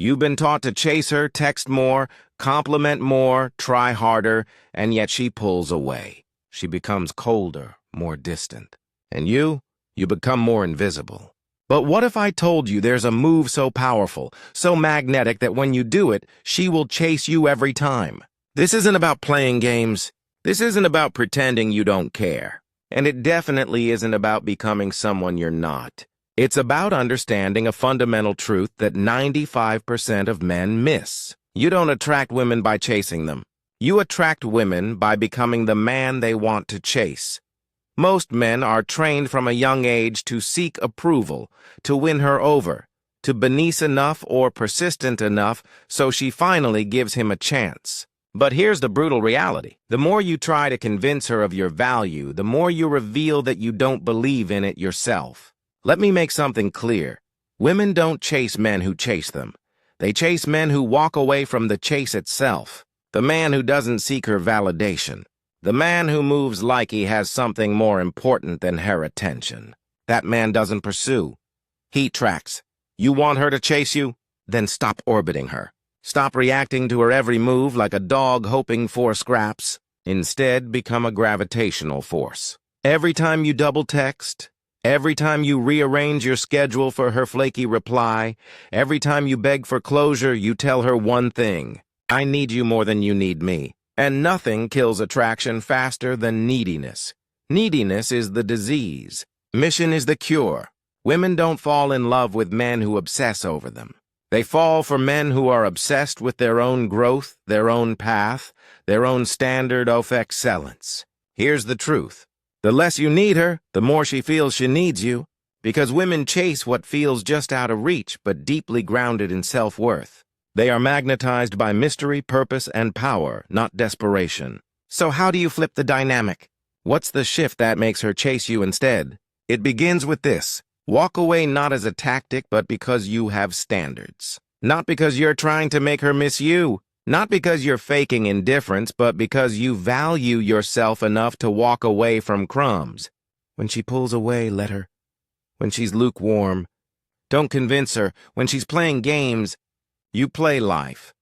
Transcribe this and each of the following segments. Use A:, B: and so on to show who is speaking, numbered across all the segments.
A: You've been taught to chase her, text more, compliment more, try harder, and yet she pulls away. She becomes colder, more distant. And you become more invisible. But what if I told you there's a move so powerful, so magnetic that when you do it, she will chase you every time? This isn't about playing games. This isn't about pretending you don't care. And it definitely isn't about becoming someone you're not. It's about understanding a fundamental truth that 95% of men miss. You don't attract women by chasing them. You attract women by becoming the man they want to chase. Most men are trained from a young age to seek approval, to win her over, to be nice enough or persistent enough so she finally gives him a chance. But here's the brutal reality. The more you try to convince her of your value, the more you reveal that you don't believe in it yourself. Let me make something clear. Women don't chase men who chase them. They chase men who walk away from the chase itself. The man who doesn't seek her validation. The man who moves like he has something more important than her attention. That man doesn't pursue. He tracks. You want her to chase you? Then stop orbiting her. Stop reacting to her every move like a dog hoping for scraps. Instead, become a gravitational force. Every time you double text, every time you rearrange your schedule for her flaky reply, every time you beg for closure, you tell her one thing: I need you more than you need me. And nothing kills attraction faster than neediness. Neediness is the disease. Mission is the cure. Women don't fall in love with men who obsess over them. They fall for men who are obsessed with their own growth, their own path, their own standard of excellence. Here's the truth. The less you need her, the more she feels she needs you, because women chase what feels just out of reach but deeply grounded in self-worth. They are magnetized by mystery, purpose, and power, not desperation. So how do you flip the dynamic? What's the shift that makes her chase you instead? It begins with this. Walk away not as a tactic, but because you have standards. Not because you're trying to make her miss you. Not because you're faking indifference, but because you value yourself enough to walk away from crumbs. When she pulls away, let her. When she's lukewarm, don't convince her. When she's playing games, you play life.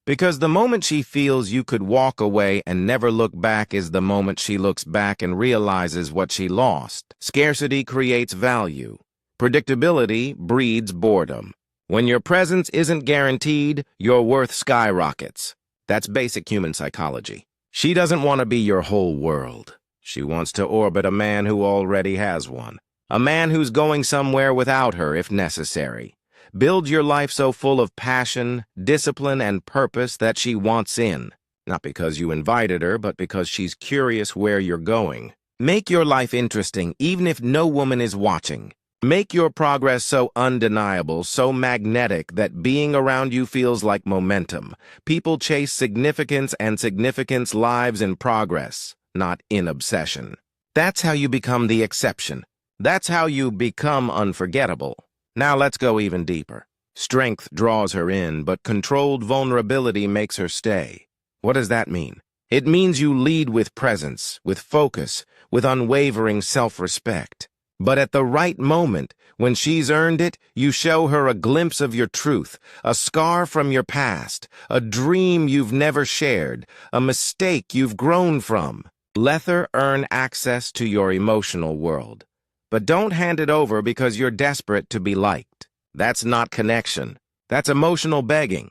A: Because the moment she feels you could walk away and never look back is the moment she looks back and realizes what she lost. Scarcity creates value. Predictability breeds boredom. When your presence isn't guaranteed, your worth skyrockets. That's basic human psychology. She doesn't want to be your whole world. She wants to orbit a man who already has one. A man who's going somewhere without her if necessary. Build your life so full of passion, discipline, and purpose that she wants in. Not because you invited her, but because she's curious where you're going. Make your life interesting, even if no woman is watching. Make your progress so undeniable, so magnetic, that being around you feels like momentum. People chase significance, and significance lives in progress, not in obsession. That's how you become the exception. That's how you become unforgettable. Now let's go even deeper. Strength draws her in, but controlled vulnerability makes her stay. What does that mean? It means you lead with presence, with focus, with unwavering self-respect. But at the right moment, when she's earned it, you show her a glimpse of your truth, a scar from your past, a dream you've never shared, a mistake you've grown from. Let her earn access to your emotional world. But don't hand it over because you're desperate to be liked. That's not connection. That's emotional begging.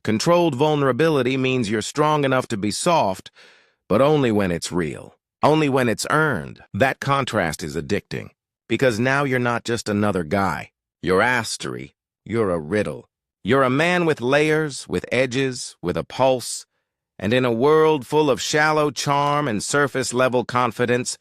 A: Controlled vulnerability means you're strong enough to be soft, but only when it's real. Only when it's earned. That contrast is addicting. Because now you're not just another guy. You're Astery. You're a riddle. You're a man with layers, with edges, with a pulse. And in a world full of shallow charm and surface-level confidence,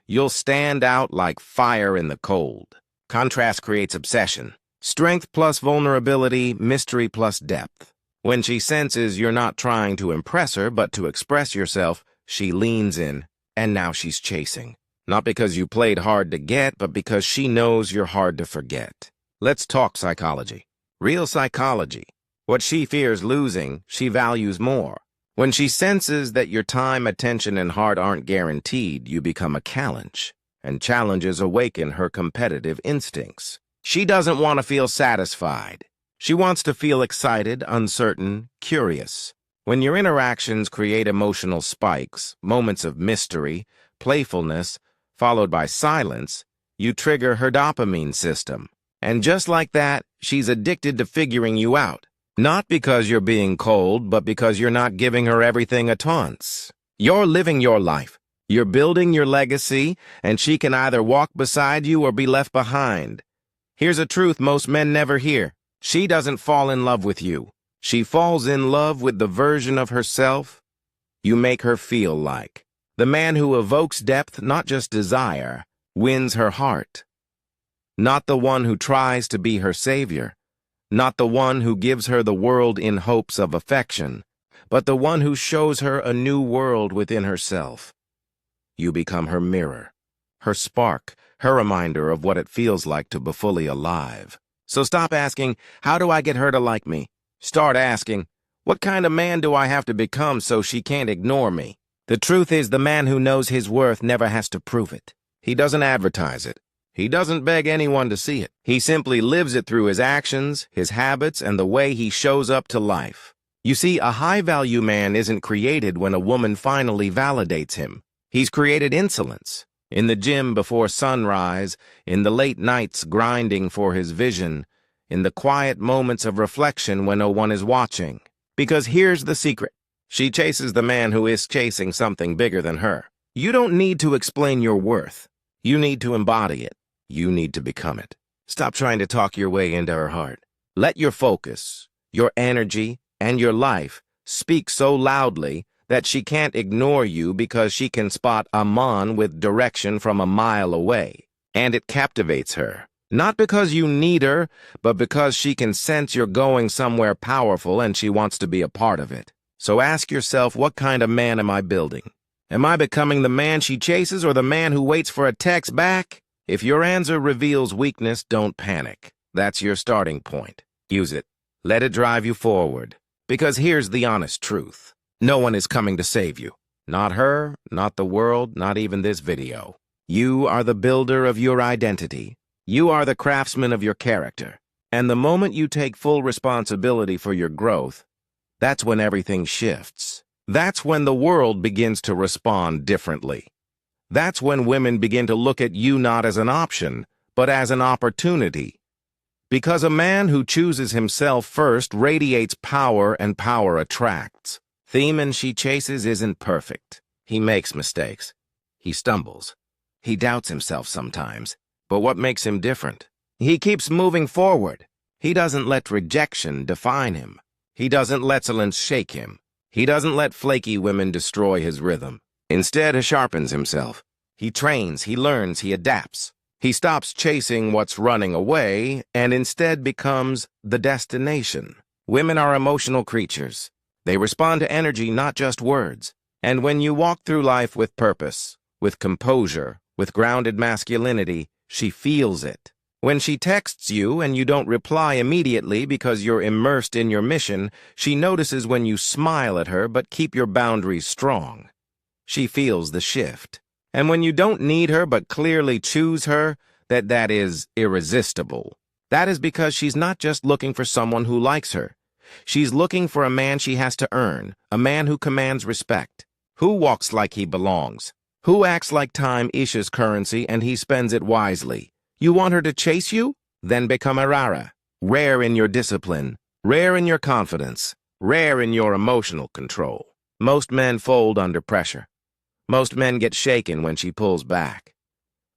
A: you'll stand out like fire in the cold. Contrast creates obsession. Strength plus vulnerability, mystery plus depth. When she senses you're not trying to impress her, but to express yourself, she leans in, and now she's chasing. Not because you played hard to get, but because she knows you're hard to forget. Let's talk psychology. Real psychology. What she fears losing, she values more. When she senses that your time, attention, and heart aren't guaranteed, you become a challenge, and challenges awaken her competitive instincts. She doesn't want to feel satisfied. She wants to feel excited, uncertain, curious. When your interactions create emotional spikes, moments of mystery, playfulness, followed by silence, you trigger her dopamine system. And just like that, she's addicted to figuring you out. Not because you're being cold, but because you're not giving her everything at once. You're living your life. You're building your legacy, and she can either walk beside you or be left behind. Here's a truth most men never hear. She doesn't fall in love with you. She falls in love with the version of herself you make her feel like. The man who evokes depth, not just desire, wins her heart. Not the one who tries to be her savior. Not the one who gives her the world in hopes of affection, but the one who shows her a new world within herself. You become her mirror, her spark, her reminder of what it feels like to be fully alive. So stop asking, how do I get her to like me? Start asking, what kind of man do I have to become so she can't ignore me? The truth is, the man who knows his worth never has to prove it. He doesn't advertise it. He doesn't beg anyone to see it. He simply lives it through his actions, his habits, and the way he shows up to life. You see, a high-value man isn't created when a woman finally validates him. He's created insolence. In the gym before sunrise, in the late nights grinding for his vision, in the quiet moments of reflection when no one is watching. Because here's the secret. She chases the man who is chasing something bigger than her. You don't need to explain your worth. You need to embody it. You need to become it. Stop trying to talk your way into her heart. Let your focus, your energy, and your life speak so loudly that she can't ignore you because she can spot a man with direction from a mile away. And it captivates her. Not because you need her, but because she can sense you're going somewhere powerful and she wants to be a part of it. So ask yourself, what kind of man am I building? Am I becoming the man she chases or the man who waits for a text back? If your answer reveals weakness, don't panic. That's your starting point. Use it. Let it drive you forward. Because here's the honest truth. No one is coming to save you. Not her, not the world, not even this video. You are the builder of your identity. You are the craftsman of your character. And the moment you take full responsibility for your growth, that's when everything shifts. That's when the world begins to respond differently. That's when women begin to look at you not as an option, but as an opportunity. Because a man who chooses himself first radiates power, and power attracts. The man she chases isn't perfect. He makes mistakes. He stumbles. He doubts himself sometimes. But what makes him different? He keeps moving forward. He doesn't let rejection define him. He doesn't let excellence shake him. He doesn't let flaky women destroy his rhythm. Instead, he sharpens himself. He trains, he learns, he adapts. He stops chasing what's running away and instead becomes the destination. Women are emotional creatures. They respond to energy, not just words. And when you walk through life with purpose, with composure, with grounded masculinity, she feels it. When she texts you and you don't reply immediately because you're immersed in your mission, she notices when you smile at her but keep your boundaries strong. She feels the shift. And when you don't need her but clearly choose her, that is irresistible. That is because she's not just looking for someone who likes her. She's looking for a man she has to earn, a man who commands respect, who walks like he belongs, who acts like time is his currency and he spends it wisely. You want her to chase you? Then become a rara. Rare in your discipline, rare in your confidence, rare in your emotional control. Most men fold under pressure. Most men get shaken when she pulls back.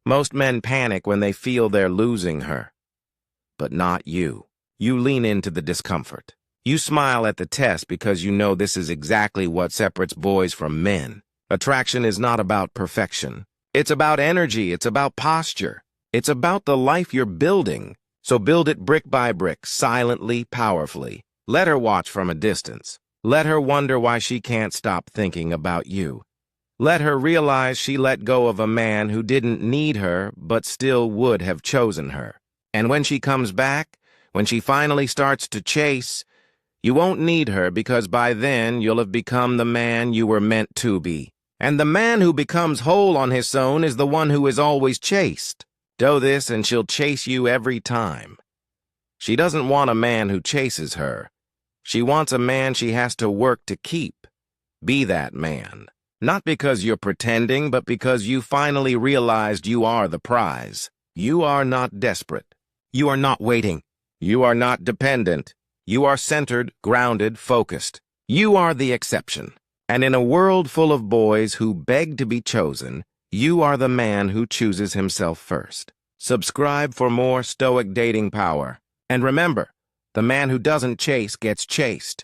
A: Most men panic when they feel they're losing her. But not you. You lean into the discomfort. You smile at the test because you know this is exactly what separates boys from men. Attraction is not about perfection. It's about energy. It's about posture. It's about the life you're building. So build it brick by brick, silently, powerfully. Let her watch from a distance. Let her wonder why she can't stop thinking about you. Let her realize she let go of a man who didn't need her but still would have chosen her. And when she comes back, when she finally starts to chase, you won't need her because by then you'll have become the man you were meant to be. And the man who becomes whole on his own is the one who is always chased. Do this and she'll chase you every time. She doesn't want a man who chases her. She wants a man she has to work to keep. Be that man. Not because you're pretending, but because you finally realized you are the prize. You are not desperate. You are not waiting. You are not dependent. You are centered, grounded, focused. You are the exception. And in a world full of boys who beg to be chosen, you are the man who chooses himself first. Subscribe for more stoic dating power. And remember, the man who doesn't chase gets chased.